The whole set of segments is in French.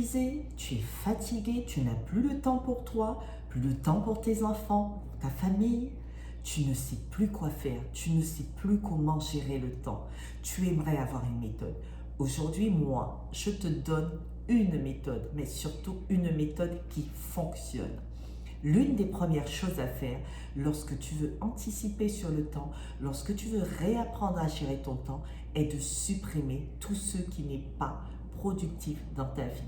épuisé, tu es fatigué, tu n'as plus le temps pour toi, plus le temps pour tes enfants, pour ta famille. Tu ne sais plus quoi faire, tu ne sais plus comment gérer le temps. Tu aimerais avoir une méthode. Aujourd'hui, moi, je te donne une méthode, mais surtout une méthode qui fonctionne. L'une des premières choses à faire lorsque tu veux anticiper sur le temps, lorsque tu veux réapprendre à gérer ton temps, est de supprimer tout ce qui n'est pas productif dans ta vie.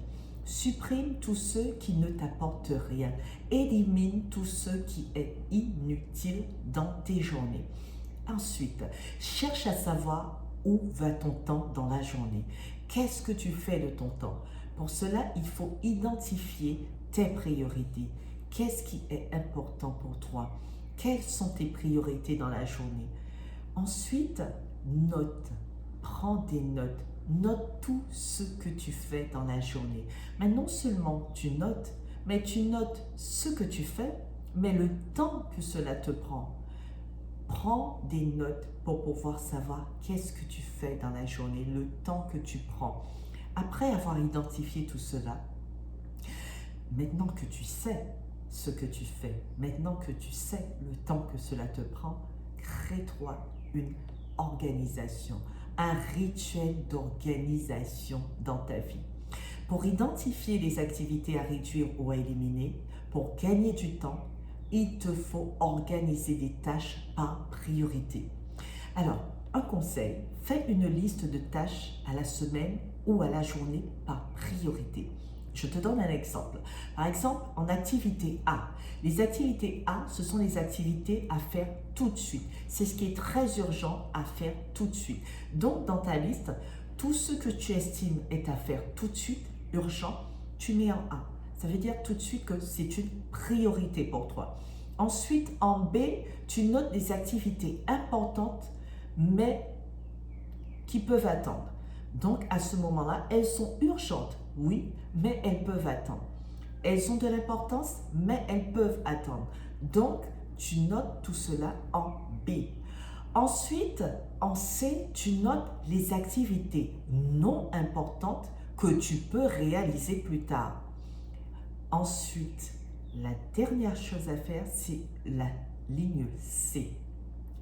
Supprime tout ce qui ne t'apporte rien. Élimine tout ce qui est inutile dans tes journées. Ensuite, cherche à savoir où va ton temps dans la journée. Qu'est-ce que tu fais de ton temps? Pour cela, il faut identifier tes priorités. Qu'est-ce qui est important pour toi? Quelles sont tes priorités dans la journée? Ensuite, note. Prends des notes. Note tout ce que tu fais dans la journée. Mais non seulement tu notes, mais tu notes ce que tu fais, mais le temps que cela te prend. Prends des notes pour pouvoir savoir qu'est-ce que tu fais dans la journée, le temps que tu prends. Après avoir identifié tout cela, maintenant que tu sais ce que tu fais, maintenant que tu sais le temps que cela te prend, crée-toi une organisation, un rituel d'organisation dans ta vie. Pour identifier les activités à réduire ou à éliminer, pour gagner du temps, il te faut organiser des tâches par priorité. Alors, un conseil, fais une liste de tâches à la semaine ou à la journée par priorité. Je te donne un exemple. Par exemple, en activité A. Les activités A, ce sont les activités à faire tout de suite. C'est ce qui est très urgent à faire tout de suite. Donc, dans ta liste, tout ce que tu estimes est à faire tout de suite, urgent, tu mets en A. Ça veut dire tout de suite que c'est une priorité pour toi. Ensuite, en B, tu notes des activités importantes, mais qui peuvent attendre. Donc, à ce moment-là, elles sont urgentes, oui, mais elles peuvent attendre. Elles ont de l'importance, mais elles peuvent attendre. Donc, tu notes tout cela en B. Ensuite, en C, tu notes les activités non importantes que tu peux réaliser plus tard. Ensuite, la dernière chose à faire, c'est la ligne C.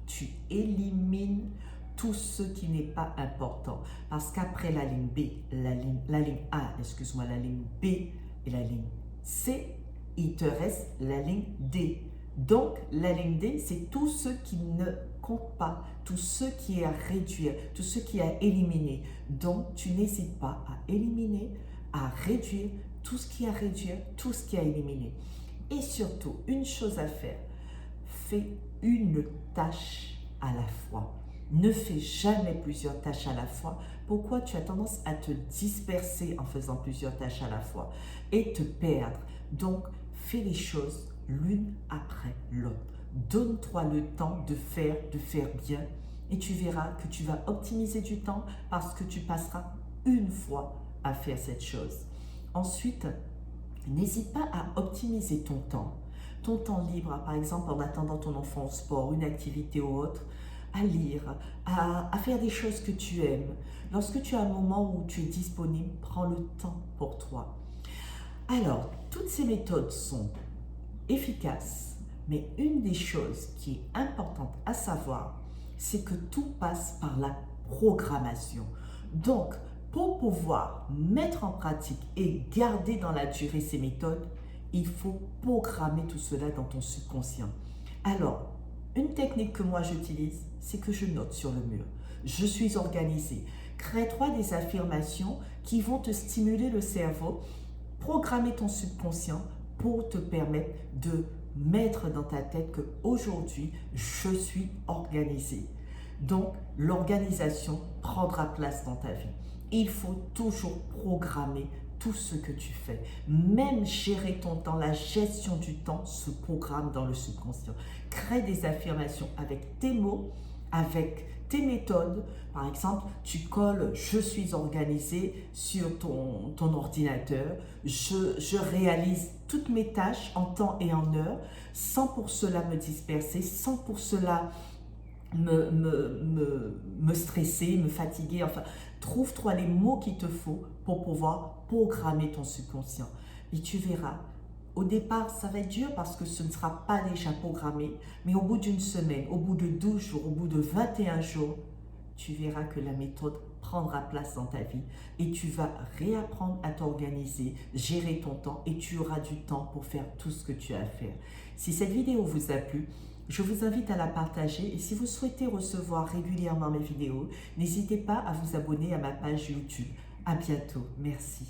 Tu élimines tout ce qui n'est pas important. Parce qu'après la ligne B, la ligne A, excuse-moi, la ligne B et la ligne C, il te reste la ligne D. Donc, la ligne D, c'est tout ce qui ne compte pas, tout ce qui est à réduire, tout ce qui est à éliminer. Donc, tu n'hésites pas à éliminer, à réduire tout ce qui est à réduire, tout ce qui est à éliminer. Et surtout, une chose à faire, fais une tâche à la fois. Ne fais jamais plusieurs tâches à la fois. Pourquoi? Tu as tendance à te disperser en faisant plusieurs tâches à la fois et te perdre. Donc, fais les choses l'une après l'autre. Donne-toi le temps de faire bien et tu verras que tu vas optimiser du temps parce que tu passeras une fois à faire cette chose. Ensuite, n'hésite pas à optimiser ton temps libre, par exemple en attendant ton enfant au sport, une activité ou autre, à lire, à faire des choses que tu aimes. Lorsque tu as un moment où tu es disponible, prends le temps pour toi. Alors, toutes ces méthodes sont efficaces, mais une des choses qui est importante à savoir, c'est que tout passe par la programmation. Donc, pour pouvoir mettre en pratique et garder dans la durée ces méthodes, il faut programmer tout cela dans ton subconscient. Alors, une technique que moi j'utilise, c'est que je note sur le mur. Je suis organisée. Crée-toi des affirmations qui vont te stimuler le cerveau, programmer ton subconscient pour te permettre de mettre dans ta tête que aujourd'hui je suis organisée. Donc, l'organisation prendra place dans ta vie. Il faut toujours programmer tout ce que tu fais. Même gérer ton temps, la gestion du temps se programme dans le subconscient. Crée des affirmations avec tes mots, avec tes méthodes. Par exemple, tu colles « je suis organisé » sur ton ordinateur. Je réalise toutes mes tâches en temps et en heure, sans pour cela me disperser, sans pour cela me stresser, me fatiguer. Enfin, Trouve-toi les mots qu'il te faut pour pouvoir programmer ton subconscient. Et tu verras, au départ, ça va être dur parce que ce ne sera pas déjà programmé, mais au bout d'une semaine, au bout de 12 jours, au bout de 21 jours, tu verras que la méthode prendra place dans ta vie et tu vas réapprendre à t'organiser, gérer ton temps et tu auras du temps pour faire tout ce que tu as à faire. Si cette vidéo vous a plu, je vous invite à la partager et si vous souhaitez recevoir régulièrement mes vidéos, n'hésitez pas à vous abonner à ma page YouTube. À bientôt. Merci.